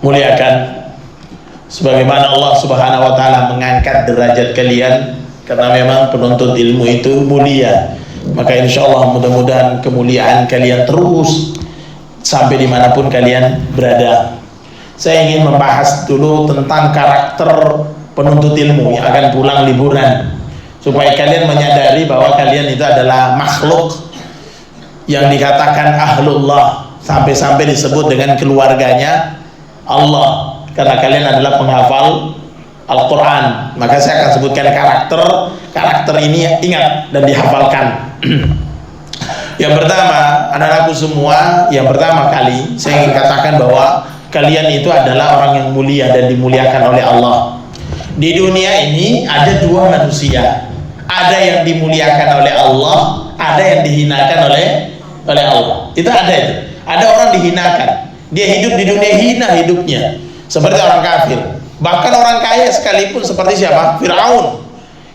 muliakan. Sebagaimana Allah Subhanahu wa taala mengangkat derajat kalian karena memang penuntut ilmu itu mulia. Maka insya Allah mudah-mudahan kemuliaan kalian terus sampai dimanapun kalian berada. Saya ingin membahas dulu tentang karakter penuntut ilmu yang akan pulang liburan, supaya kalian menyadari bahwa kalian itu adalah makhluk yang dikatakan ahlullah, sampai-sampai disebut dengan keluarganya Allah, karena kalian adalah penghafal Al-Quran. Maka saya akan sebutkan karakter ini, ingat dan dihafalkan. Yang pertama, anak-anakku semua, yang pertama kali saya ingin katakan bahwa kalian itu adalah orang yang mulia dan dimuliakan oleh Allah. Di dunia ini ada dua manusia, ada yang dimuliakan oleh Allah, ada yang dihinakan oleh Allah. Itu ada itu. Ada orang dihinakan, dia hidup di dunia hina hidupnya, seperti orang kafir. Bahkan orang kaya sekalipun seperti siapa? Firaun,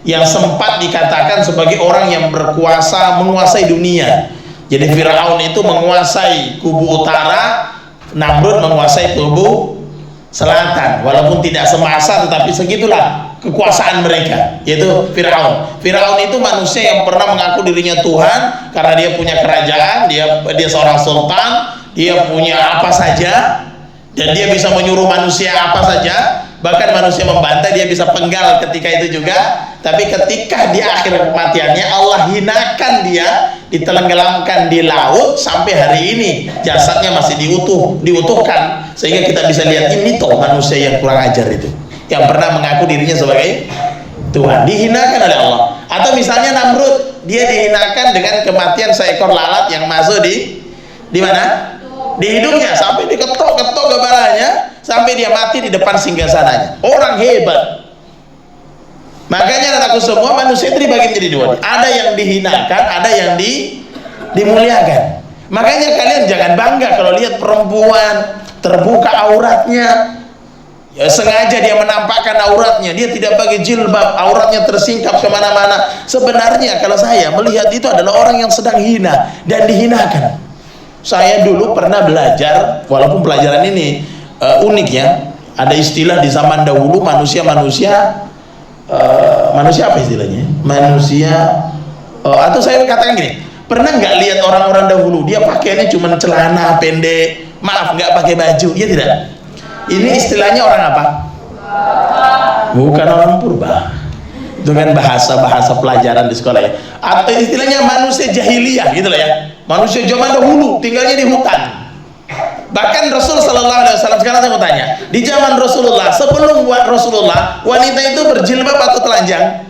yang sempat dikatakan sebagai orang yang berkuasa, menguasai dunia. Jadi Firaun itu menguasai kubu utara, Namrud menguasai kubu selatan. Walaupun tidak semasa, tetapi segitulah kekuasaan mereka, yaitu Firaun. Firaun itu manusia yang pernah mengaku dirinya Tuhan karena dia punya kerajaan, dia seorang sultan, dia punya apa saja, dan dia bisa menyuruh manusia apa saja, bahkan manusia membantai dia bisa penggal ketika itu juga. Tapi ketika di akhir kematiannya Allah hinakan dia, ditenggelamkan di laut, sampai hari ini jasadnya masih diutuhkan, sehingga kita bisa lihat ini toh manusia yang kurang ajar itu, yang pernah mengaku dirinya sebagai Tuhan, dihinakan oleh Allah. Atau misalnya Namrud, dia dihinakan dengan kematian seekor lalat yang masuk di mana? Di hidungnya, sampai diketok-ketok kepalanya sampai dia mati di depan singgasananya. Orang hebat. Makanya anakku semua, manusia itu dibagi menjadi dua. Ada yang dihinakan, ada yang dimuliakan. Makanya kalian jangan bangga kalau lihat perempuan terbuka auratnya, ya sengaja dia menampakkan auratnya, dia tidak pakai jilbab, auratnya tersingkap kemana-mana. Sebenarnya kalau saya melihat itu adalah orang yang sedang hina dan dihinakan. Saya dulu pernah belajar, walaupun pelajaran ini unik ya, ada istilah di zaman dahulu manusia apa istilahnya? Atau saya katakan gini, pernah nggak lihat orang-orang dahulu dia pakaiannya cuma celana pendek, maaf nggak pakai baju, ya tidak? Ini istilahnya orang apa? Bukan orang purba. Itu kan bahasa pelajaran di sekolah ya. Atau istilahnya manusia jahiliyah gitu lah ya. Manusia zaman dahulu tinggalnya di hutan. Bahkan Rasul Sallallahu Alaihi Wasallam, sekarang saya mau tanya, di zaman Rasulullah, sebelum Rasulullah, wanita itu berjilbab atau telanjang?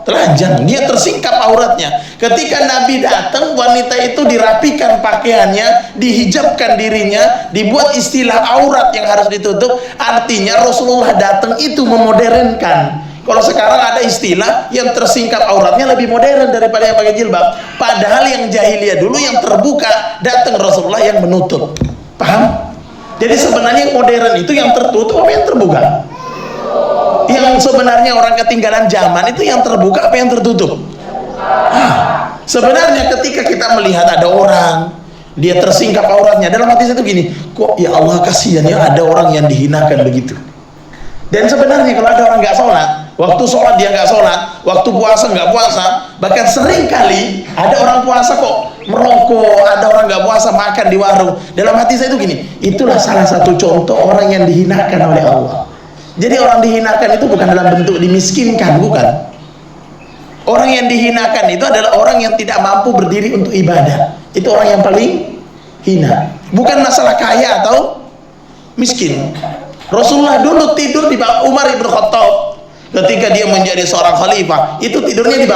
Telanjang, dia tersingkap auratnya. Ketika Nabi datang, wanita itu dirapikan pakaiannya, dihijabkan dirinya, dibuat istilah aurat yang harus ditutup. Artinya Rasulullah datang itu memodernkan. Kalau sekarang ada istilah yang tersingkap auratnya lebih modern daripada yang pakai jilbab. Padahal yang jahiliyah dulu yang terbuka, datang Rasulullah yang menutup. Paham? Jadi sebenarnya yang modern itu yang tertutup apa yang terbuka? Yang sebenarnya orang ketinggalan zaman itu yang terbuka apa yang tertutup? Sebenarnya ketika kita melihat ada orang dia tersingkap auratnya, dalam hati saya itu gini, kok ya Allah kasihan ya ada orang yang dihinakan begitu. Dan sebenarnya kalau ada orang nggak sholat, waktu sholat dia nggak sholat, waktu puasa nggak puasa, bahkan sering kali ada orang puasa kok merokok, ada orang nggak puasa makan di warung. Dalam hati saya itu gini, itulah salah satu contoh orang yang dihinakan oleh Allah. Jadi orang dihinakan itu bukan dalam bentuk dimiskinkan, bukan. Orang yang dihinakan itu adalah orang yang tidak mampu berdiri untuk ibadah. Itu orang yang paling hina. Bukan masalah kaya atau miskin. Rasulullah dulu tidur di bawah Umar ibn Khattab ketika dia menjadi seorang khalifah. Itu tidurnya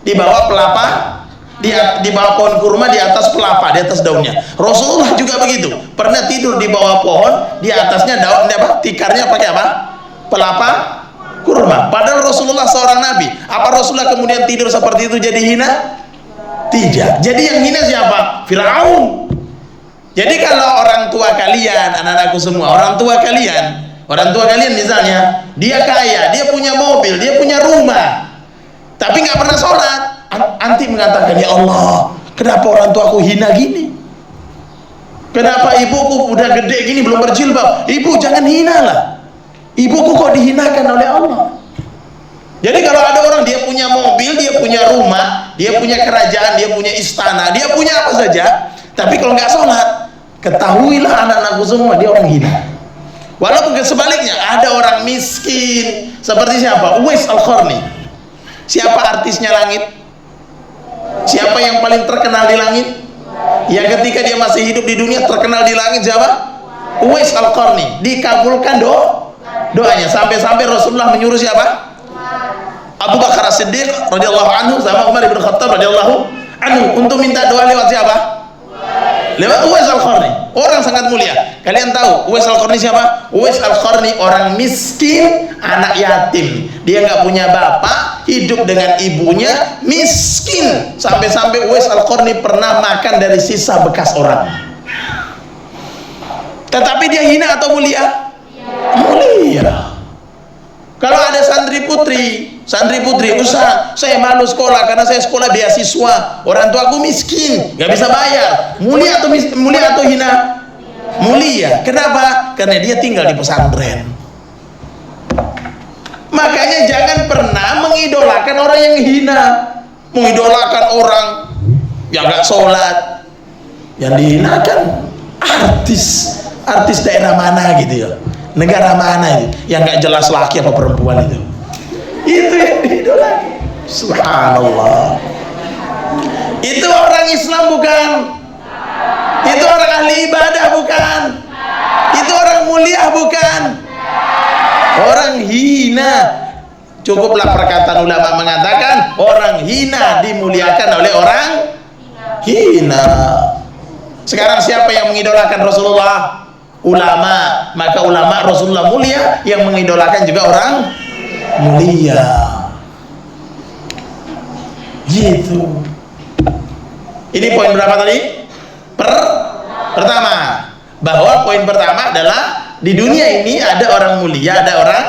di bawah pelapa, di bawah pohon kurma, di atas pelapa, di atas daunnya. Rasulullah juga begitu, pernah tidur di bawah pohon, di atasnya daun apa? Tikarnya pakai apa? Pelapa kurma. Padahal Rasulullah seorang nabi. Apa Rasulullah kemudian tidur seperti itu jadi hina? Tidak. Jadi yang hina siapa? Firaun. Jadi kalau orang tua kalian, anak-anakku semua, orang tua kalian misalnya, dia kaya, dia punya mobil, dia punya rumah, tapi nggak pernah sholat, anti mengatakan, ya Allah, kenapa orang tuaku hina gini? Kenapa ibuku udah gede gini belum berjilbab? Ibu jangan hina lah. Ibuku kok dihinakan oleh Allah. Jadi kalau ada orang dia punya mobil, dia punya rumah, dia punya kerajaan, dia punya istana, dia punya apa saja, tapi kalau nggak sholat, ketahuilah anak-anakku semua dia orang hina. Walaupun sebaliknya ada orang miskin seperti siapa? Uwais Al-Qarni. Siapa artisnya langit? Siapa yang paling terkenal di langit? Yang ketika dia masih hidup di dunia terkenal di langit siapa? Uwais Al-Qarni. Dikabulkan doanya sampai-sampai Rasulullah menyuruh siapa? Abu Bakar As-Siddiq radhiyallahu anhu sama Umar bin Khattab radhiyallahu anhu untuk minta doa lewat siapa? Lewat Uwais Al-Qarni. Orang sangat mulia. Kalian tahu Uwais Al-Qarni siapa? Uwais Al-Qarni orang miskin, anak yatim. Dia nggak punya bapak, hidup dengan ibunya, miskin. Sampai-sampai Uwais Al-Qarni pernah makan dari sisa bekas orang. Tetapi dia hina atau mulia? Mulia. Kalau ada santri putri, Ustaz, saya malu sekolah karena saya sekolah beasiswa, orang tua aku miskin, nggak bisa bayar. Mulia atau hina? Mulia. Kenapa? Karena dia tinggal di pesantren. Makanya jangan pernah mengidolakan orang yang hina, mengidolakan orang yang nggak sholat. Yang dihinakan artis daerah mana gitu ya, negara mana itu yang nggak jelas laki apa perempuan itu yang diidolakan. Subhanallah. Itu orang Islam bukan? Itu orang ahli ibadah bukan? Itu orang mulia bukan? Orang hina. Cukuplah perkataan ulama mengatakan orang hina dimuliakan oleh orang hina. Sekarang siapa yang mengidolakan Rasulullah? Ulama. Maka ulama Rasulullah mulia, yang mengidolakan juga orang mulia. Gitu. Ini poin berapa tadi? Pertama, bahwa poin pertama adalah di dunia ini ada orang mulia, ada orang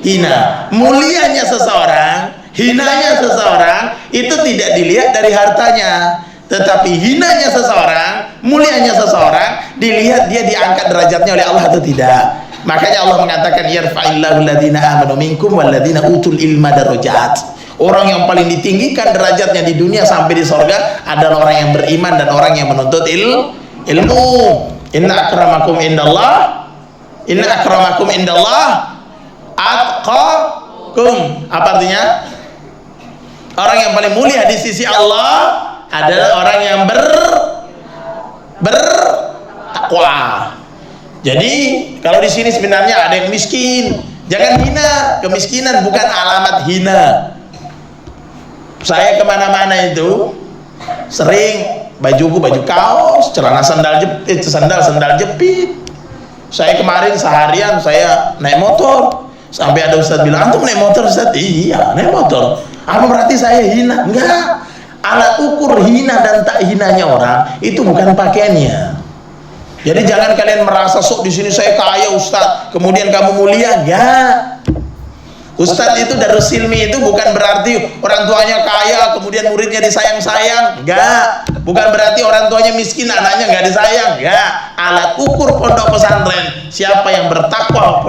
hina. Mulianya seseorang, hinanya seseorang itu tidak dilihat dari hartanya, tetapi hinanya seseorang, mulianya seseorang dilihat dia diangkat derajatnya oleh Allah atau tidak. Makanya Allah mengatakan yarfa'illahu alladhina amanu minkum walladhina utul ilma darajat. Orang yang paling ditinggikan derajatnya di dunia sampai di sorga adalah orang yang beriman dan orang yang menuntut ilmu. Inna akramakum indallah atqakum. Apa artinya? Orang yang paling mulia di sisi Allah adalah orang yang bertakwa. Jadi kalau di sini sebenarnya ada yang miskin, jangan hina. Kemiskinan bukan alamat hina. Saya kemana-mana itu sering bajuku baju kaos, celana sandal jepit. Saya kemarin seharian saya naik motor, sampai ada ustadz bilang, antum naik motor Ustadz? Iya naik motor. Apa berarti saya hina? Enggak. Alat ukur hina dan tak hinanya orang itu bukan pakaiannya. Jadi jangan kalian merasa sok di sini saya kaya Ustadz, kemudian kamu mulia. Enggak. Ustadz itu Darus Ilmi itu bukan berarti orang tuanya kaya kemudian muridnya disayang-sayang. Enggak. Bukan berarti orang tuanya miskin anaknya enggak disayang. Enggak. Alat ukur pondok pesantren, siapa yang bertakwa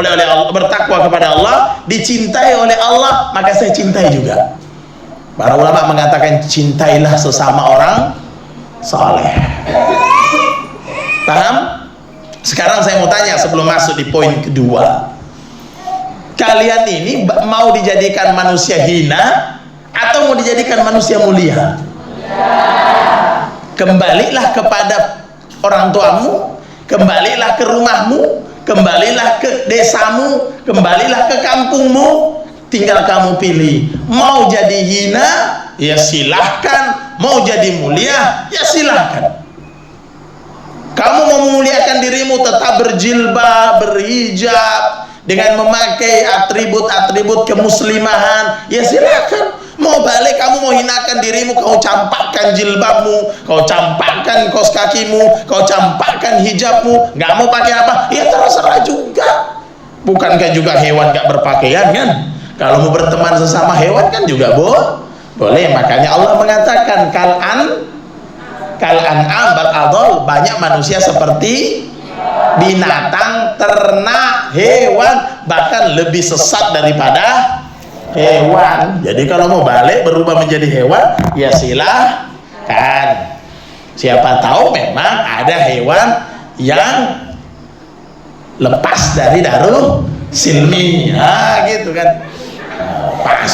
kepada Allah, dicintai oleh Allah, maka saya cintai juga. Para ulama mengatakan cintailah sesama orang saleh. Paham? Sekarang saya mau tanya sebelum masuk di poin kedua. Kalian ini mau dijadikan manusia hina atau mau dijadikan manusia mulia? Kembalilah kepada orang tuamu, kembalilah ke rumahmu, kembalilah ke desamu, kembalilah ke kampungmu. Tinggal kamu pilih, mau jadi hina ya silahkan, mau jadi mulia ya silahkan. Kamu mau memuliakan dirimu tetap berjilbab, berhijab, dengan memakai atribut-atribut kemuslimahan ya silahkan. Mau balik kamu mau hinakan dirimu, kau campakkan jilbabmu, kau campakkan kaos kakimu, kau campakkan hijabmu, nggak mau pakai apa ya terserah juga. Bukankah juga hewan nggak berpakaian kan? Kalau mau berteman sesama hewan kan juga boleh. Makanya Allah mengatakan kal an'am bal adall, banyak manusia seperti binatang, ternak, hewan, bahkan lebih sesat daripada hewan. Jadi kalau mau balik berubah menjadi hewan, ya silahkan. Siapa tahu memang ada hewan yang lepas dari Darul Silmi, gitu kan, pas.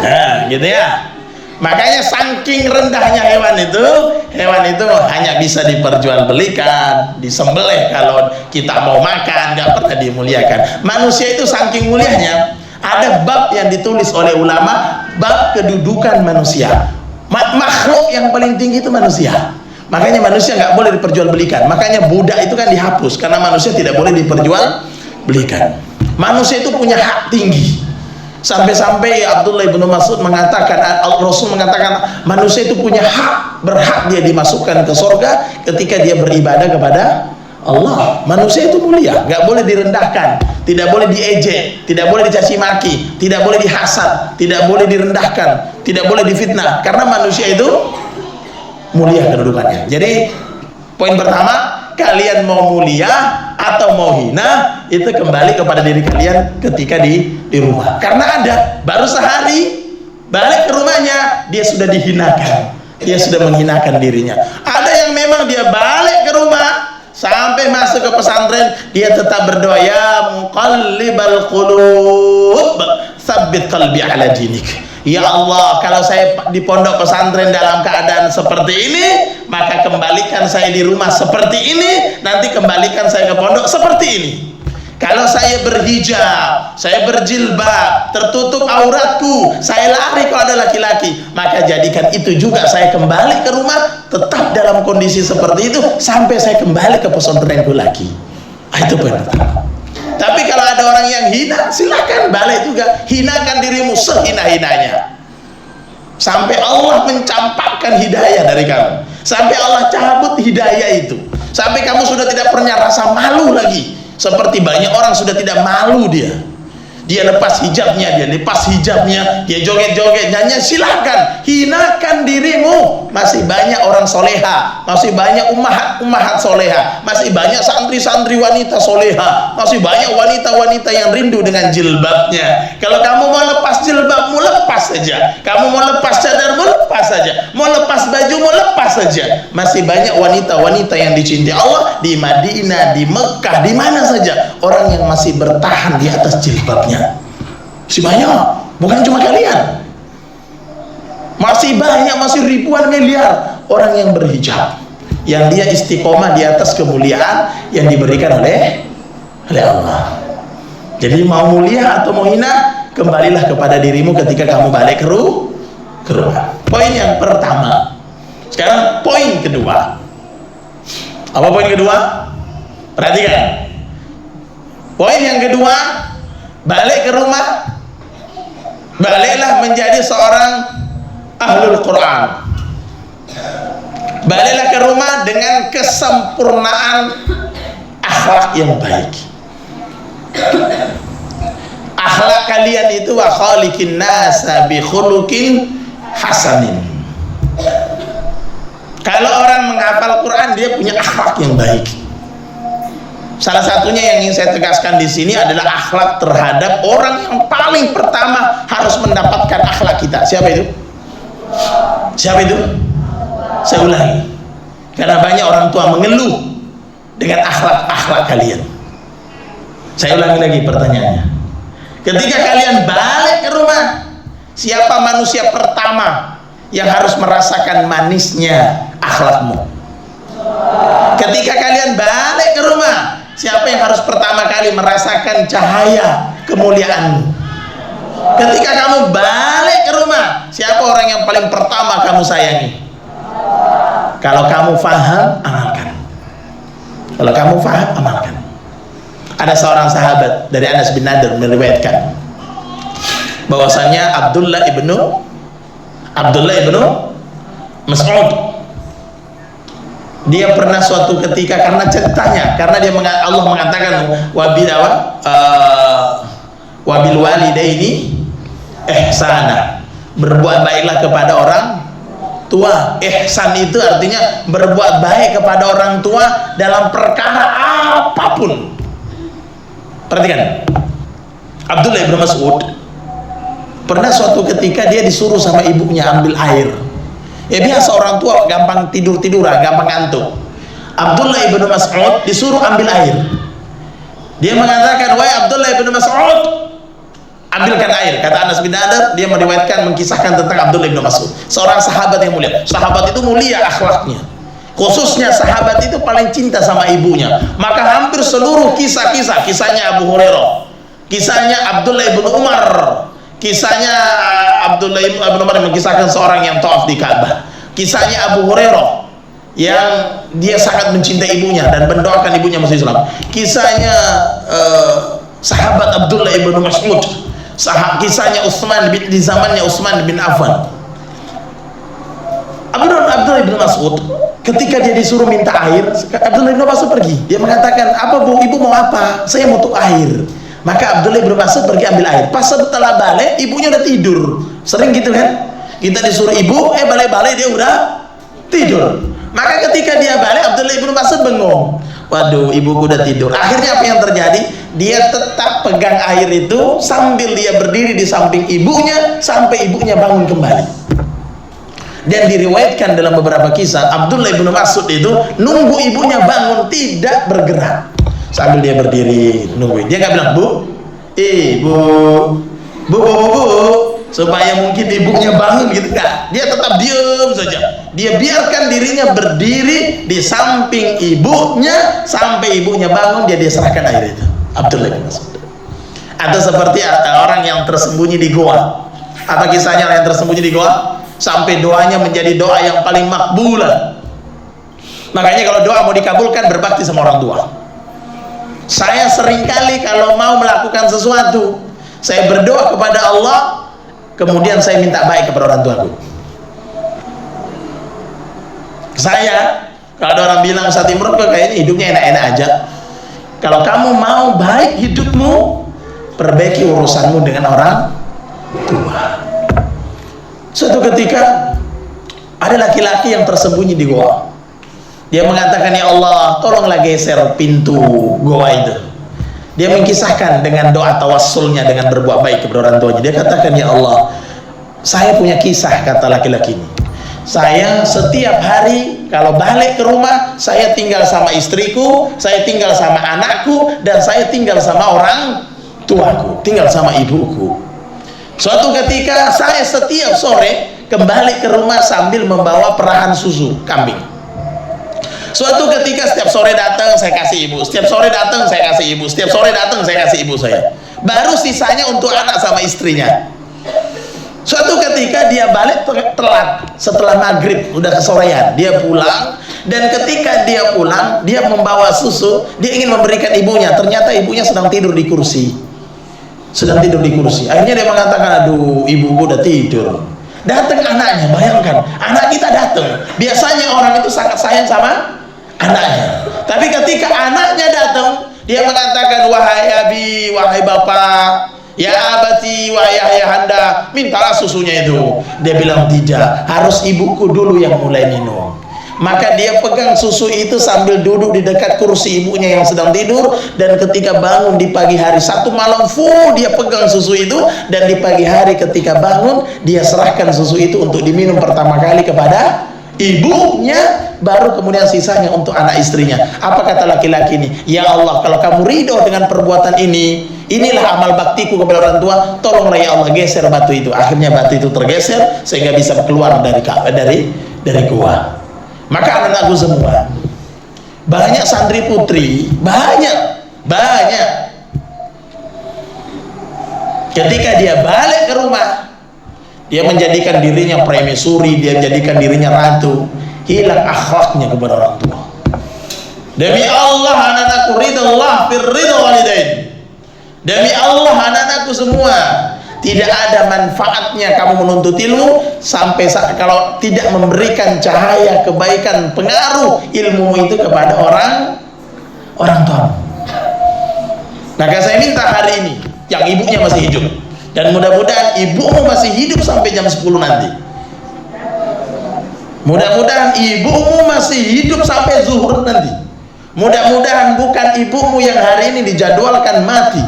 Nah, gitu ya. Makanya saking rendahnya hewan itu hanya bisa diperjualbelikan, disembelih kalau kita mau makan, nggak pernah dimuliakan. Manusia itu saking mulianya, ada bab yang ditulis oleh ulama, bab kedudukan manusia. Makhluk yang paling tinggi itu manusia. Makanya manusia nggak boleh diperjualbelikan. Makanya budak itu kan dihapus, karena manusia tidak boleh diperjualbelikan. Manusia itu punya hak tinggi. Sampai-sampai Abdullah bin Mas'ud mengatakan, Rasul mengatakan, manusia itu punya hak, berhak dia dimasukkan ke surga ketika dia beribadah kepada Allah. Manusia itu mulia, nggak boleh direndahkan, tidak boleh diejek, tidak boleh dicaci maki, tidak boleh dihasad, tidak boleh direndahkan, tidak boleh difitnah, karena manusia itu mulia kedudukannya. Jadi poin pertama, kalian mau mulia atau mau hina, itu kembali kepada diri kalian ketika di rumah. Karena ada baru sehari balik ke rumahnya, dia sudah dihinakan, dia sudah menghinakan dirinya. Ada yang memang dia balik ke rumah, sampai masuk ke pesantren dia tetap berdoa, ya muqallibal qulub tsabbit qalbi ala dinik. Ya Allah, kalau saya di pondok pesantren dalam keadaan seperti ini, maka kembalikan saya di rumah seperti ini, nanti kembalikan saya ke pondok seperti ini. Kalau saya berhijab, saya berjilbab, tertutup auratku, saya lari kalau ada laki-laki, maka jadikan itu juga saya kembali ke rumah tetap dalam kondisi seperti itu sampai saya kembali ke pesantrenku lagi. Itu poin pertama. Tapi kalau ada orang yang hina, silakan balik juga, hinakan dirimu sehina-hinanya sampai Allah mencampakkan hidayah dari kamu, sampai Allah cabut hidayah itu, sampai kamu sudah tidak pernah rasa malu lagi. Seperti banyak orang sudah tidak malu, dia lepas hijabnya, dia joget-joget, nyanyi, silakan, hinakan dirimu. Masih banyak orang soleha, masih banyak ummahat soleha, masih banyak santri-santri wanita soleha, masih banyak wanita-wanita yang rindu dengan jilbabnya. Kalau kamu mau lepas jilbabmu, lepas saja. Kamu mau lepas cadarmu, lepas saja. Mau lepas bajumu, lepas saja. Masih banyak wanita-wanita yang dicintai Allah di Madinah, di Mekah, di mana saja, orang yang masih bertahan di atas jilbabnya. Masih banyak, bukan cuma kalian, masih banyak, masih ribuan miliar orang yang berhijab, yang dia istiqomah di atas kemuliaan yang diberikan oleh Allah. Jadi mau mulia atau mau hina, kembalilah kepada dirimu ketika kamu balik ke rumah. Poin yang pertama. Sekarang poin kedua. Apa poin kedua? Perhatikan. Poin yang kedua, balik ke rumah, baliklah menjadi seorang ahlul Quran. Baliklah ke rumah dengan kesempurnaan akhlak yang baik. Akhlak kalian itu wa khaliqin nasa bi khuluqin hasanin. Kalau orang menghafal Quran, dia punya akhlak yang baik. Salah satunya yang ingin saya tegaskan di sini adalah akhlak terhadap orang yang paling pertama harus mendapatkan akhlak kita. Siapa itu? Siapa itu? Saya ulangi, karena banyak orang tua mengeluh dengan akhlak kalian. Saya ulangi lagi pertanyaannya. Ketika kalian balik ke rumah, siapa manusia pertama yang harus merasakan manisnya akhlakmu? Ketika kalian balik ke rumah, siapa yang harus pertama kali merasakan cahaya kemuliaanmu? Ketika kamu balik ke rumah, siapa orang yang paling pertama kamu sayangi? Kalau kamu faham, amalkan. Kalau kamu faham, amalkan. Ada seorang sahabat dari Anas bin Nadir meriwayatkan bahwasanya Abdullah ibnu Mas'ud, dia pernah suatu ketika, karena ceritanya, karena Allah mengatakan wabil walidaini ihsana, berbuat baiklah kepada orang tua. Ihsan itu artinya berbuat baik kepada orang tua dalam perkara apapun. Perhatikan, Abdullah bin Mas'ud pernah suatu ketika dia disuruh sama ibunya ambil air. Ya biasa orang tua gampang tidur-tiduran, gampang ngantuk. Abdullah bin Mas'ud disuruh ambil air. Dia mengatakan, wahai Abdullah bin Mas'ud, ambilkan air. Kata Anas bin Nadar, dia meriwayatkan, mengkisahkan tentang Abdullah bin Mas'ud, seorang sahabat yang mulia. Sahabat itu mulia akhlaknya, khususnya sahabat itu paling cinta sama ibunya. Maka hampir seluruh kisah-kisah, kisahnya Abu Hurairah, kisahnya Abdullah bin Umar, kisahnya Abdullah bin Umar yang mengisahkan seorang yang tawaf di Ka'bah, kisahnya Abu Hurairah yang dia sangat mencintai ibunya dan mendoakan ibunya masuk Islam, kisahnya sahabat Abdullah bin Mas'ud, kisahnya Utsman di zamannya Utsman bin Affan. Abdullah bin Mas'ud ketika dia disuruh minta air, Abdullah bin Mas'ud pergi. Dia mengatakan, apa bu, ibu mau apa? Saya mau air. Maka Abdullah bin Mas'ud pergi ambil air. Pas setelah balik, ibunya udah tidur. Sering gitu kan? Kita disuruh ibu, balik-balik dia udah tidur. Maka ketika dia balik, Abdullah bin Mas'ud bengong. Waduh, ibuku udah tidur. Akhirnya apa yang terjadi? Dia tetap pegang air itu sambil dia berdiri di samping ibunya sampai ibunya bangun kembali. Dan diriwayatkan dalam beberapa kisah, Abdullah bin Mas'ud itu nunggu ibunya bangun, tidak bergerak sambil dia berdiri nungguin. Dia nggak bilang, bu, bu, supaya mungkin ibunya bangun gitu, enggak. Dia tetap diam saja. Dia biarkan dirinya berdiri di samping ibunya sampai ibunya bangun, dia serahkan air itu. Abdullah bin Mas'ud. Atau seperti orang yang tersembunyi di goa. Apa kisahnya orang yang tersembunyi di goa? Sampai doanya menjadi doa yang paling makbulah. Makanya kalau doa mau dikabulkan, berbakti sama orang tua. Saya seringkali kalau mau melakukan sesuatu, saya berdoa kepada Allah, kemudian saya minta baik kepada orang tuaku. Saya, kalau ada orang bilang, Ustaz Imron kok kayaknya hidupnya enak-enak aja. Kalau kamu mau baik hidupmu, perbaiki urusanmu dengan orang tua. Suatu ketika ada laki-laki yang tersembunyi di goa. Dia mengatakan, ya Allah, tolonglah geser pintu goa itu. Dia mengisahkan dengan doa tawassulnya dengan berbuat baik kepada orang tuanya. Dia katakan, ya Allah, saya punya kisah, kata laki-laki ini. Saya setiap hari kalau balik ke rumah, saya tinggal sama istriku, saya tinggal sama anakku, dan saya tinggal sama orang tuaku, tinggal sama ibuku. Suatu ketika saya setiap sore kembali ke rumah sambil membawa perahan susu kambing. Suatu ketika setiap sore datang saya kasih ibu, setiap sore datang saya kasih ibu, setiap sore datang saya kasih ibu saya. Baru sisanya untuk anak sama istrinya. Suatu ketika dia balik telat setelah maghrib, udah kesorean, dia pulang, dan ketika dia pulang dia membawa susu, dia ingin memberikan ibunya, ternyata ibunya sedang tidur di kursi, akhirnya dia mengatakan, aduh, ibuku udah tidur. Datang anaknya, bayangkan, anak kita datang, biasanya orang itu sangat sayang sama anaknya, tapi ketika anaknya datang, dia mengatakan, wahai abi, wahai bapak, ya abati, wahai ayahanda, mintalah susunya itu. Dia bilang, tidak, harus ibuku dulu yang mulai minum. Maka dia pegang susu itu sambil duduk di dekat kursi ibunya yang sedang tidur, dan ketika bangun di pagi hari, satu malam full dia pegang susu itu, dan di pagi hari ketika bangun dia serahkan susu itu untuk diminum pertama kali kepada ibunya, baru kemudian sisanya untuk anak istrinya. Apa kata laki-laki ini? Ya Allah, kalau kamu ridho dengan perbuatan ini, inilah amal baktiku kepada orang tua, tolonglah ya Allah geser batu itu. Akhirnya batu itu tergeser sehingga bisa keluar dari gua. Maka anak-anakku semua, banyak santri putri, banyak ketika dia balik ke rumah, dia menjadikan dirinya permaisuri, dia menjadikan dirinya ratu, hilang akhlaknya kepada orang tua. Demi Allah anak-anakku, ridallah fir ridha walidain. Demi Allah anak-anakku semua, tidak ada manfaatnya kamu menuntut ilmu sampai kalau tidak memberikan cahaya kebaikan, pengaruh ilmu itu kepada orang tua. Maka saya minta hari ini yang ibunya masih hidup, dan mudah-mudahan ibumu masih hidup sampai jam 10 nanti. Mudah-mudahan ibumu masih hidup sampai zuhur nanti. Mudah-mudahan bukan ibumu yang hari ini dijadwalkan mati.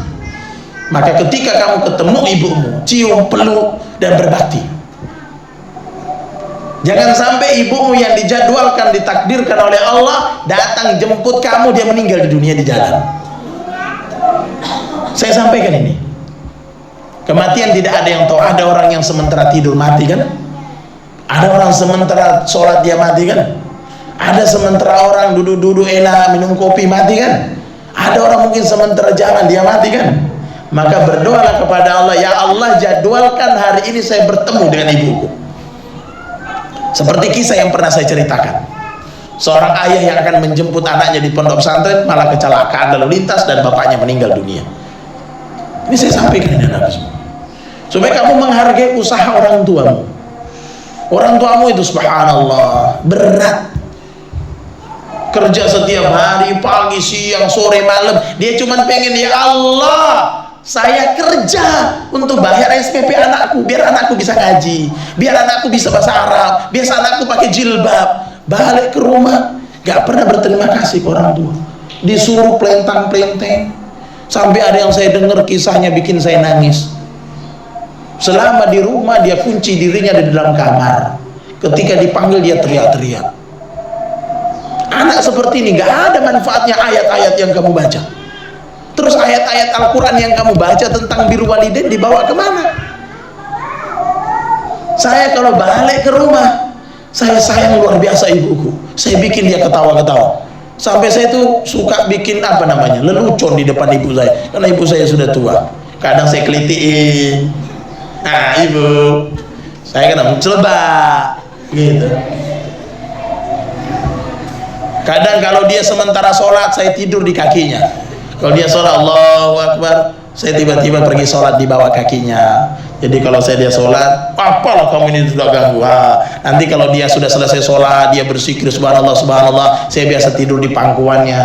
Maka ketika kamu ketemu ibumu, cium, peluk, dan berbakti. Jangan sampai ibumu yang dijadwalkan, ditakdirkan oleh Allah datang jemput kamu, dia meninggal di dunia di jalan. Saya sampaikan ini. Kematian tidak ada yang tahu. Ada orang yang sementara tidur mati kan? Ada orang sementara sholat dia mati kan? Ada sementara orang duduk-duduk enak minum kopi mati kan? Ada orang mungkin sementara jalan dia mati kan? Maka berdoalah kepada Allah, ya Allah jadwalkan hari ini saya bertemu dengan ibuku. Seperti kisah yang pernah saya ceritakan, seorang ayah yang akan menjemput anaknya di pondok pesantren malah kecelakaan lalu lintas dan bapaknya meninggal dunia. Ini saya sampaikan ini anak semua, supaya kamu menghargai usaha orang tuamu. Orang tuamu itu subhanallah berat, kerja setiap hari, pagi, siang, sore, malam. Dia cuma pengen, ya Allah saya kerja untuk bayar SPP anakku, biar anakku bisa ngaji, biar anakku bisa bahasa Arab, biar anakku pakai jilbab. Balik ke rumah gak pernah berterima kasih ke orang tua, disuruh pelentang-pelenteng. Sampai ada yang saya dengar kisahnya bikin saya nangis. Selama di rumah dia kunci dirinya di dalam kamar, ketika dipanggil dia teriak-teriak. Anak seperti ini gak ada manfaatnya ayat-ayat yang kamu baca. Terus ayat-ayat Al-Quran yang kamu baca tentang birrul walidain dibawa kemana? Saya kalau balik ke rumah, saya sayang luar biasa ibuku. Saya bikin dia ketawa-ketawa. Sampai saya tuh suka bikin apa namanya, lelucon di depan ibu saya, karena ibu saya sudah tua. Kadang saya kelitiin, nah ibu, saya kena mencelebak gitu. Kadang kalau dia sementara sholat, saya tidur di kakinya. Kalau dia sholat Allahu Akbar, saya tiba-tiba pergi sholat di bawah kakinya. Jadi kalau dia sholat, apalah kamu ini sudah ganggu. Nanti kalau dia sudah selesai sholat, dia berzikir subhanallah subhanallah, saya biasa tidur di pangkuannya.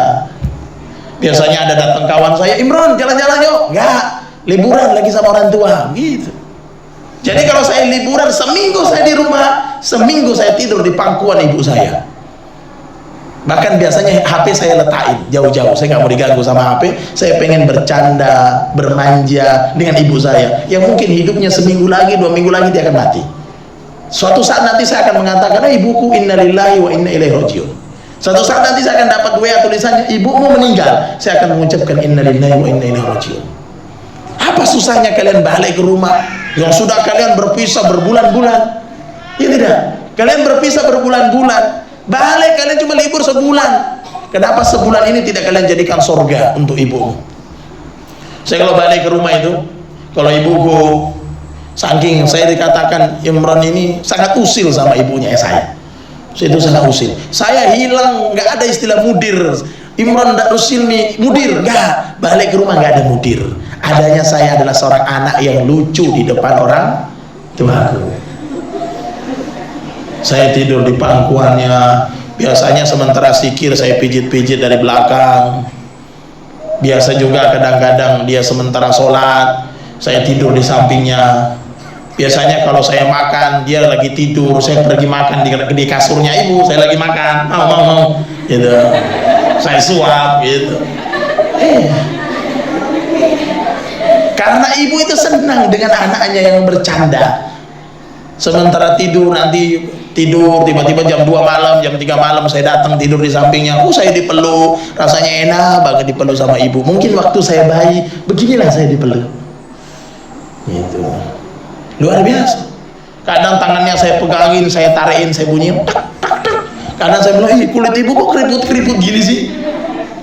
Biasanya ada datang kawan saya, Imron jalan-jalan yuk. Enggak, liburan lagi sama orang tua gitu. Jadi kalau saya liburan, seminggu saya di rumah, seminggu saya tidur di pangkuan ibu saya. Bahkan biasanya HP saya letakin jauh-jauh, saya nggak mau diganggu sama HP. Saya pengen bercanda, bermanja dengan ibu saya yang mungkin hidupnya seminggu lagi, 2 minggu lagi dia akan mati. Suatu saat nanti saya akan mengatakan, ibuku innalillahi wa inna ilaihi rajiun. Suatu saat nanti saya akan dapat WA tulisannya, ibumu meninggal. Saya akan mengucapkan innalillahi wa inna ilaihi rajiun. Apa susahnya kalian balik ke rumah yang sudah kalian berpisah berbulan-bulan? Ya tidak, kalian berpisah berbulan-bulan, balik kalian cuma libur sebulan. Kenapa sebulan ini tidak kalian jadikan surga untuk ibumu? Saya kalau balik ke rumah itu, kalau ibuku, saking saya dikatakan Imron ini sangat usil sama ibunya saya itu sangat usil. Saya hilang, nggak ada istilah mudir. Imron tidak usil nih mudir, nggak. Balik ke rumah nggak ada mudir. Adanya saya adalah seorang anak yang lucu di depan orang tuaku. Saya tidur di pangkuannya. Biasanya sementara zikir saya pijit-pijit dari belakang. Biasa juga kadang-kadang dia sementara sholat, saya tidur di sampingnya. Biasanya kalau saya makan, dia lagi tidur, saya pergi makan di kasurnya ibu, saya lagi makan, mau gitu. Saya suap gitu. Karena ibu itu senang dengan anaknya yang bercanda. Sementara tidur, nanti tidur tiba-tiba jam 2 malam, jam 3 malam saya datang tidur di sampingnya. Saya dipeluk, rasanya enak banget dipeluk sama ibu. Mungkin waktu saya bayi, beginilah saya dipeluk gitu. Luar biasa. Kadang tangannya saya pegangin, saya tarikin, saya bunyiin tak tak tak. Kadang saya bilang, kulit ibu kok keriput-keriput gini sih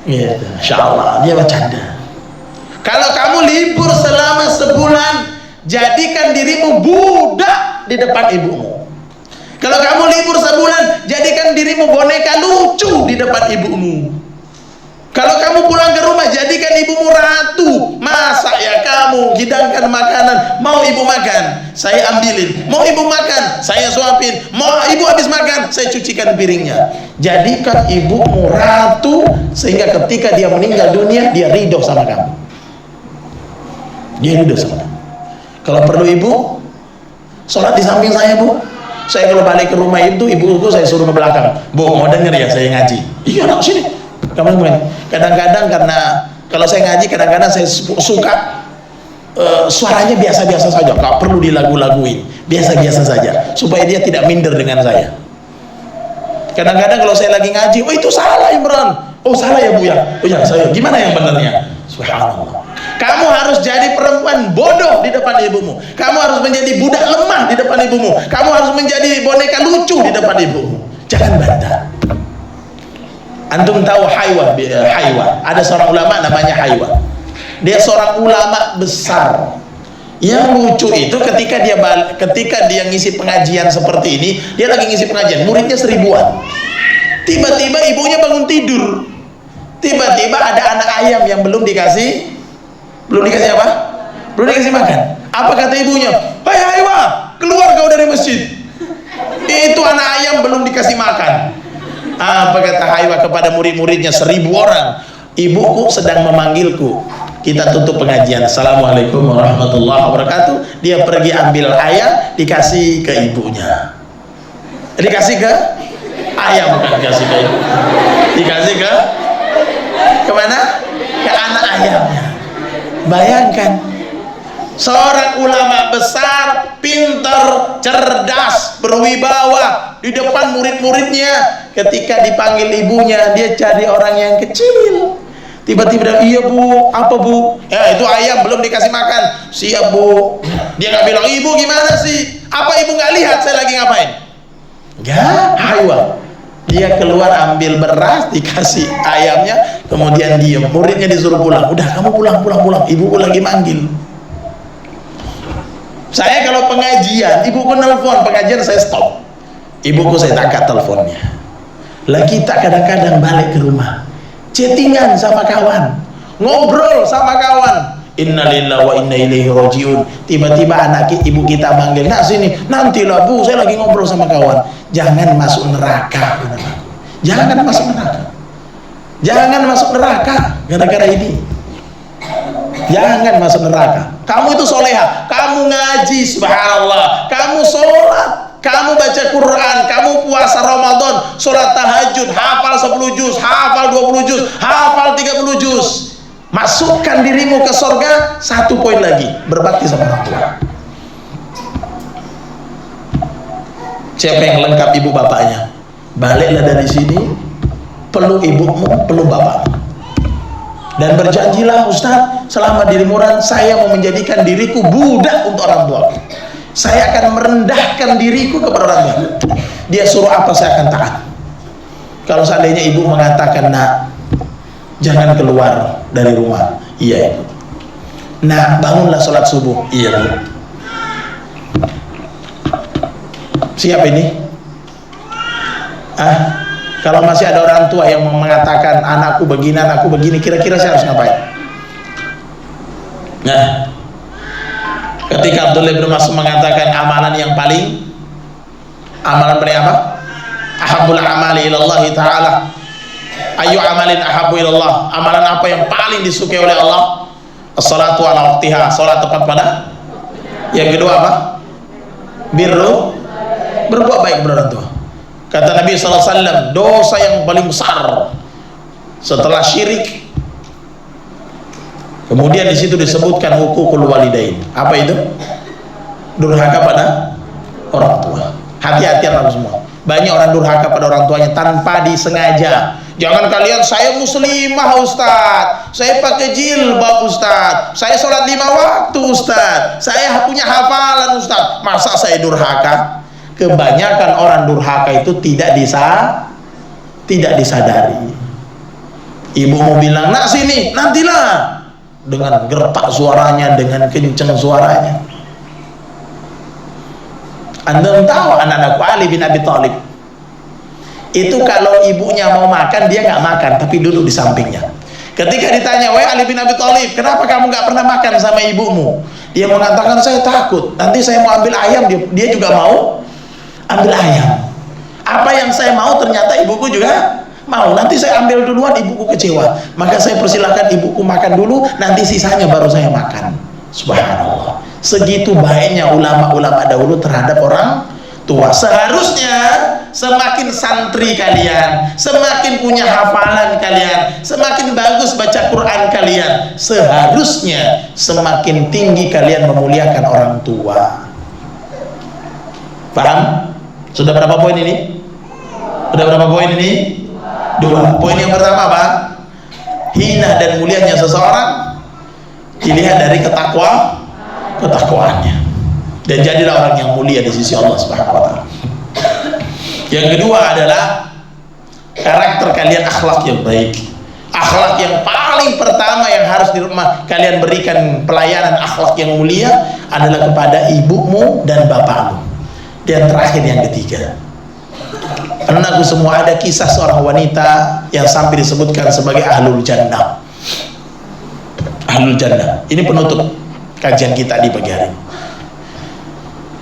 gitu. Insya Allah dia bercanda. Kalau kamu libur selama sebulan, jadikan dirimu budak di depan ibumu. Kalau kamu libur sebulan, jadikan dirimu boneka lucu di depan ibumu. Kalau kamu pulang ke rumah, jadikan ibumu ratu. Masak ya kamu, hidangkan makanan. Mau ibu makan, saya ambilin. Mau ibu makan, saya suapin. Mau ibu habis makan, saya cucikan piringnya. Jadikan ibumu ratu, sehingga ketika dia meninggal dunia, dia ridho sama kamu. Dia ridho sama kamu. Kalau perlu ibu, sholat di samping saya bu. Saya kalau balik ke rumah itu ibuku saya suruh ke belakang, Bu mau denger ya saya ngaji. Iya nak sini. Kadang-kadang karena kalau saya ngaji kadang-kadang saya suka suaranya biasa-biasa saja, nggak perlu dilagu-laguin, biasa-biasa saja supaya dia tidak minder dengan saya. Kadang-kadang kalau saya lagi ngaji, oh itu salah Imran, oh salah ya Bu ya, oh ya saya gimana yang benarnya? Subhanallah. Kamu harus jadi perempuan bodoh di depan ibumu, kamu harus menjadi budak lemah di depan ibumu, kamu harus menjadi boneka lucu di depan ibumu, jangan bantah. Antum tahu Haywa? Ada seorang ulama namanya Haywa. Dia seorang ulama besar. Yang lucu itu ketika dia ngisi pengajian seperti ini, dia lagi ngisi pengajian, muridnya 1000-an. Tiba-tiba ibunya bangun tidur. Tiba-tiba ada anak ayam yang belum dikasih apa? Belum dikasih makan. Apa kata ibunya? Hai Haywa, keluar kau dari masjid. Itu anak ayam belum dikasih makan. Apa kata Haywa kepada murid-muridnya 1000 orang? Ibuku sedang memanggilku. Kita tutup pengajian. Assalamualaikum warahmatullahi wabarakatuh. Dia pergi ambil ayam, dikasih ke ibunya. Dikasih ke ayam, bukan dikasih ke ibu. Dikasih ke kemana? Ke anak ayamnya. Bayangkan, seorang ulama besar, pintar, cerdas, berwibawa di depan murid-muridnya. Ketika dipanggil ibunya, dia jadi orang yang kecil. Tiba-tiba, iya Bu, apa Bu? Ya itu ayam belum dikasih makan. Siap Bu. Dia nggak bilang, ibu gimana sih? Apa ibu nggak lihat saya lagi ngapain? Enggak, Haywa. Dia keluar ambil beras, dikasih ayamnya, kemudian diam. Muridnya disuruh pulang. Udah kamu pulang. Ibuku lagi manggil. Saya kalau pengajian, ibuku nelfon, pengajian saya stop. Ibuku saya tangkap teleponnya. Lah kita kadang-kadang balik ke rumah, chattingan sama kawan, ngobrol sama kawan. Innalillahi wa inna ilaihi rajiun. Tiba-tiba ibu kita manggil, nak sini. Nantilah Bu, saya lagi ngobrol sama kawan. Jangan masuk neraka. Jangan masuk neraka. Jangan masuk neraka gara-gara ini. Jangan masuk neraka. Kamu itu soleha, kamu ngaji, subhanallah, kamu sholat, kamu baca Quran, kamu puasa Ramadan, sholat tahajud, hafal 10 juz, hafal 20 juz, hafal 30 juz. Masukkan dirimu ke surga. 1 poin lagi, berbakti sama orang tua. Siapa yang lengkap ibu bapaknya, baliklah dari sini, peluk ibumu, peluk bapakmu, dan berjanjilah, Ustaz, selama di liburan saya mau menjadikan diriku budak untuk orang tua. Saya akan merendahkan diriku kepada orang tua. Dia suruh apa saya akan taat. Kalau seandainya ibu mengatakan, nak, jangan keluar dari rumah. Iya ibu. Nak, bangunlah sholat subuh. Iya Bu. Siap ini? Kalau masih ada orang tua yang mengatakan anakku begini, kira-kira saya harus ngapain? Nah, ketika Abdullah bin Mas'ud mengatakan amalan paling apa? Ahabbul amali ilallahi ta'ala. Ayu amalin ahabbu ilallah. Amalan apa yang paling disukai oleh Allah? As-salatu ala waqtiha, salat tepat pada. Yang kedua apa? Birru, berbuat baik kepada orang tua. Kata Nabi SAW, dosa yang paling besar setelah syirik. Kemudian di situ disebutkan hukukul walidain. Apa itu? Durhaka pada orang tua. Hati-hati orang semua. Banyak orang durhaka pada orang tuanya tanpa disengaja. Jangan kalian, saya muslimah Ustaz, saya pakai jilbab Ustaz, saya sholat 5 waktu Ustaz, saya punya hafalan Ustaz. Masa saya durhaka? Kebanyakan orang durhaka itu tidak disadari. Ibu mau bilang, nak sini, nantilah, dengan gertak suaranya, dengan kenceng suaranya. Anda tahu anak-anakku Ali bin Abi Thalib itu kalau ibunya mau makan, dia nggak makan tapi duduk di sampingnya. Ketika ditanya, wahai Ali bin Abi Thalib, kenapa kamu nggak pernah makan sama ibumu? Dia mengatakan, saya takut nanti saya mau ambil ayam, dia juga mau ambil ayam. Apa yang saya mau ternyata ibuku juga mau. Nanti saya ambil duluan, ibuku kecewa. Maka saya persilakan ibuku makan dulu, nanti sisanya baru saya makan. Subhanallah. Segitu baiknya ulama-ulama dahulu terhadap orang tua. Seharusnya semakin santri kalian, semakin punya hafalan kalian, semakin bagus baca Quran kalian, seharusnya semakin tinggi kalian memuliakan orang tua. Paham? Sudah berapa poin ini? Sudah berapa poin ini? 2. Poin yang pertama apa? Hina dan mulianya seseorang dilihat dari ketakwaannya, dan jadilah orang yang mulia di sisi Allah Subhanahu wa taala. Yang kedua adalah karakter kalian, akhlak yang baik. Akhlak yang paling pertama yang harus di rumah kalian berikan pelayanan akhlak yang mulia adalah kepada ibumu dan bapakmu. Dan terakhir yang ketiga, anakku semua, ada kisah seorang wanita yang sampai disebutkan sebagai ahlul jannah. Ahlul jannah. Ini penutup kajian kita di pagi hari.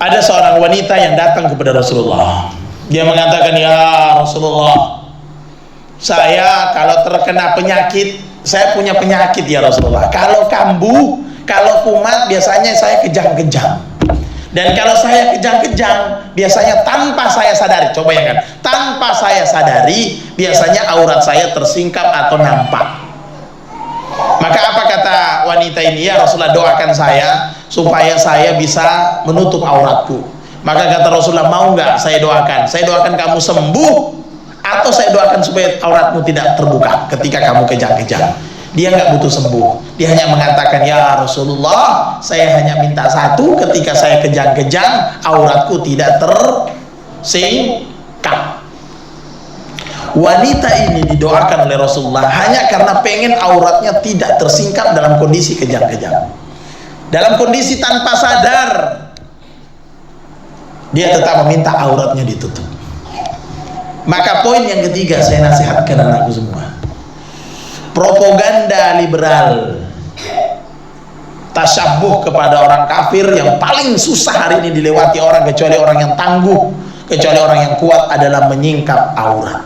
Ada seorang wanita yang datang kepada Rasulullah. Dia mengatakan, ya Rasulullah, saya kalau terkena penyakit, saya punya penyakit ya Rasulullah. Kalau kambuh, kalau kumat, biasanya saya kejang-kejang. Dan kalau saya kejang-kejang, biasanya tanpa saya sadari, coba bayangkan, tanpa saya sadari, biasanya aurat saya tersingkap atau nampak. Maka apa kata wanita ini? Ya Rasulullah, doakan saya supaya saya bisa menutup auratku. Maka kata Rasulullah, mau nggak saya doakan? Saya doakan kamu sembuh, atau saya doakan supaya auratmu tidak terbuka ketika kamu kejang-kejang. Dia nggak butuh sembuh, dia hanya mengatakan, ya Rasulullah, saya hanya minta satu, ketika saya kejang-kejang auratku tidak tersingkap. Wanita ini didoakan oleh Rasulullah hanya karena pengen auratnya tidak tersingkap dalam kondisi kejang-kejang, dalam kondisi tanpa sadar dia tetap meminta auratnya ditutup. Maka poin yang ketiga saya nasihatkan anakku semua, propaganda liberal, tasyabuh kepada orang kafir yang paling susah hari ini dilewati orang, kecuali orang yang tangguh, kecuali orang yang kuat, adalah menyingkap aurat.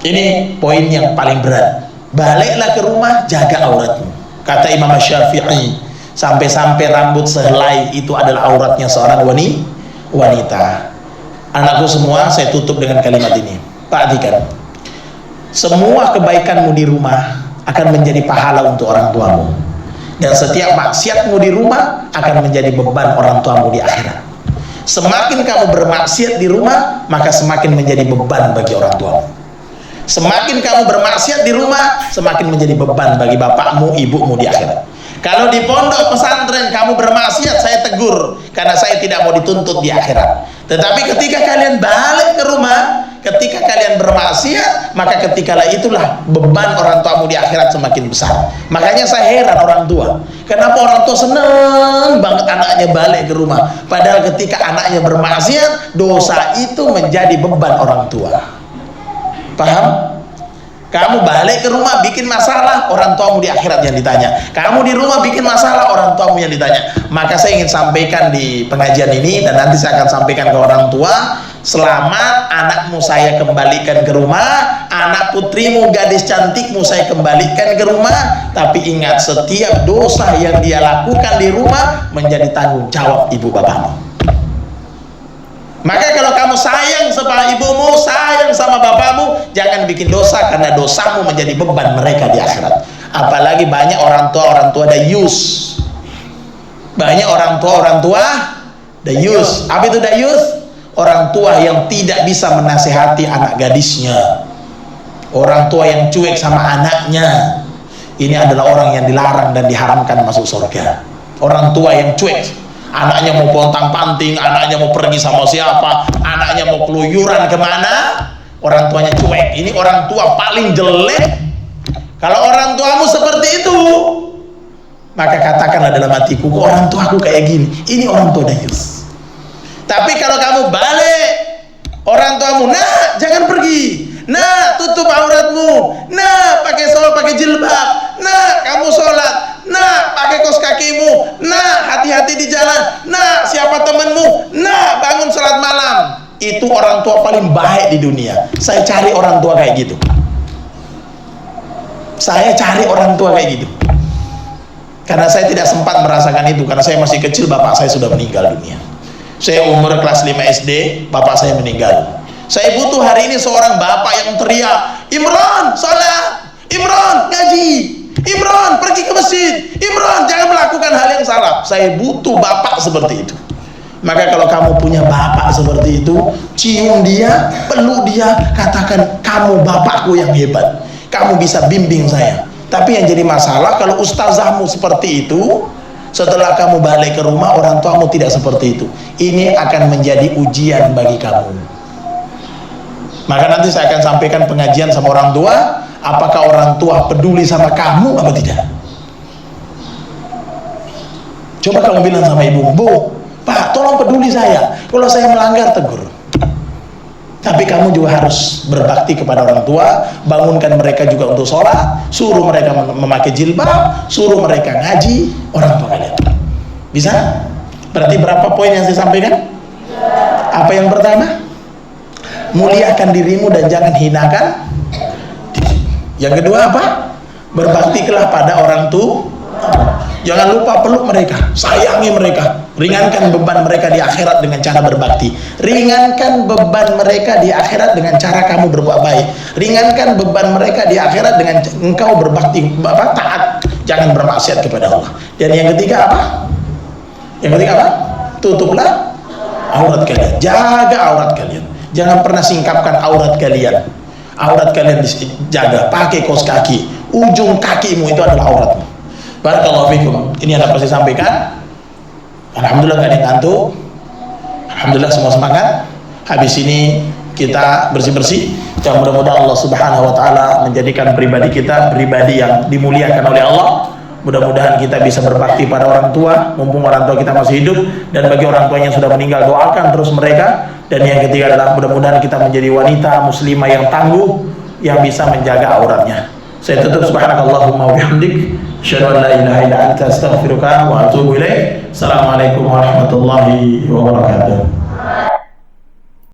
Ini poin yang paling berat. Baliklah ke rumah, jaga auratmu. Kata Imam Syafi'i, sampai-sampai rambut sehelai itu adalah auratnya seorang wanita. Anakku semua, saya tutup dengan kalimat ini. Perhatikan, semua kebaikanmu di rumah akan menjadi pahala untuk orang tuamu, dan setiap maksiatmu di rumah akan menjadi beban orang tuamu di akhirat. Semakin kamu bermaksiat di rumah, maka semakin menjadi beban bagi orang tuamu. Semakin kamu bermaksiat di rumah, semakin menjadi beban bagi bapakmu, ibumu di akhirat. Kalau di pondok pesantren kamu bermaksiat, saya tegur, karena saya tidak mau dituntut di akhirat. Tetapi ketika kalian balik ke rumah, ketika kalian bermaksiat, maka ketikalah itulah beban orang tuamu di akhirat semakin besar. Makanya saya heran orang tua, kenapa orang tua seneng banget anaknya balik ke rumah, padahal ketika anaknya bermaksiat, dosa itu menjadi beban orang tua. Paham? Kamu balik ke rumah bikin masalah, orang tuamu di akhirat yang ditanya. Kamu di rumah bikin masalah, orang tuamu yang ditanya. Maka saya ingin sampaikan di pengajian ini, dan nanti saya akan sampaikan ke orang tua, selamat anakmu saya kembalikan ke rumah, anak putrimu, gadis cantikmu saya kembalikan ke rumah. Tapi ingat, setiap dosa yang dia lakukan di rumah menjadi tanggung jawab ibu bapakmu. Maka kalau kamu sayang sama ibumu, sayang sama bapakmu, jangan bikin dosa, karena dosamu menjadi beban mereka di akhirat. Apalagi banyak orang tua dayus. Banyak orang tua dayus. Apa itu dayus? Orang tua yang tidak bisa menasehati anak gadisnya, orang tua yang cuek sama anaknya. Ini adalah orang yang dilarang dan diharamkan masuk surga. Orang tua yang cuek, anaknya mau pontang-panting, anaknya mau pergi sama siapa, anaknya mau keluyuran kemana, orang tuanya cuek. Ini orang tua paling jelek. Kalau orang tuamu seperti itu, maka katakanlah dalam hatiku, kok orang tuaku kayak gini, ini orang tua dayus. Tapi kalau kamu balik, orang tuamu, nah jangan pergi, nah tutup auratmu, nah pakai jilbab, nah kamu sholat, nah pakai kaos kakimu, nah hati-hati di jalan, nah siapa temanmu, nah bangun sholat malam. Itu orang tua paling baik di dunia. Saya cari orang tua kayak gitu. Saya cari orang tua kayak gitu. Karena saya tidak sempat merasakan itu, karena saya masih kecil, bapak saya sudah meninggal dunia. Saya umur kelas 5 SD, bapak saya meninggal. Saya butuh hari ini seorang bapak yang teriak, Imran, salat, Imran, ngaji, Imran, pergi ke masjid, Imran, jangan melakukan hal yang salah. Saya butuh bapak seperti itu. Maka kalau kamu punya bapak seperti itu, cium dia, peluk dia, katakan, kamu bapakku yang hebat, kamu bisa bimbing saya. Tapi yang jadi masalah, kalau ustazahmu seperti itu, setelah kamu balik ke rumah, orang tuamu tidak seperti itu. Ini akan menjadi ujian bagi kamu. Maka nanti saya akan sampaikan pengajian sama orang tua, apakah orang tua peduli sama kamu apa tidak. Coba kamu bilang sama ibu, Bu, Pak, tolong peduli saya, kalau saya melanggar tegur. Tapi kamu juga harus berbakti kepada orang tua, bangunkan mereka juga untuk sholat, suruh mereka memakai jilbab, suruh mereka ngaji, orang tua kalian. Bisa? Berarti berapa poin yang saya sampaikan? Apa yang pertama? Muliakan dirimu dan jangan hinakan diri. Yang kedua apa? Berbaktilah pada orang tua. Jangan lupa peluk mereka, sayangi mereka, ringankan beban mereka di akhirat dengan cara berbakti. Ringankan beban mereka di akhirat dengan cara kamu berbuat baik. Ringankan beban mereka di akhirat dengan engkau berbakti, taat, jangan bermaksiat kepada Allah. Dan yang ketiga apa? Yang ketiga apa? Tutuplah aurat kalian, jaga aurat kalian. Jangan pernah singkapkan aurat kalian. Aurat kalian dijaga, pakai kaos kaki. Ujung kakimu itu adalah auratmu. Barakallahu fikum. Ini yang dapat saya sampaikan. Alhamdulillah gak ada yang ngantuk. Alhamdulillah semua semangat. Habis ini kita bersih-bersih. Dan mudah-mudahan Allah Subhanahu wa taala menjadikan pribadi kita pribadi yang dimuliakan oleh Allah. Mudah-mudahan kita bisa berbakti pada orang tua mumpung orang tua kita masih hidup, dan bagi orang tuanya yang sudah meninggal, doakan terus mereka. Dan yang ketiga adalah mudah-mudahan kita menjadi wanita muslimah yang tangguh, yang bisa menjaga auratnya. Saya tutup, subhanakallahumma wa bihamdik, asyhadu an la ilaha illa anta, astaghfiruka wa atubu ilaik. Assalamualaikum warahmatullahi wabarakatuh.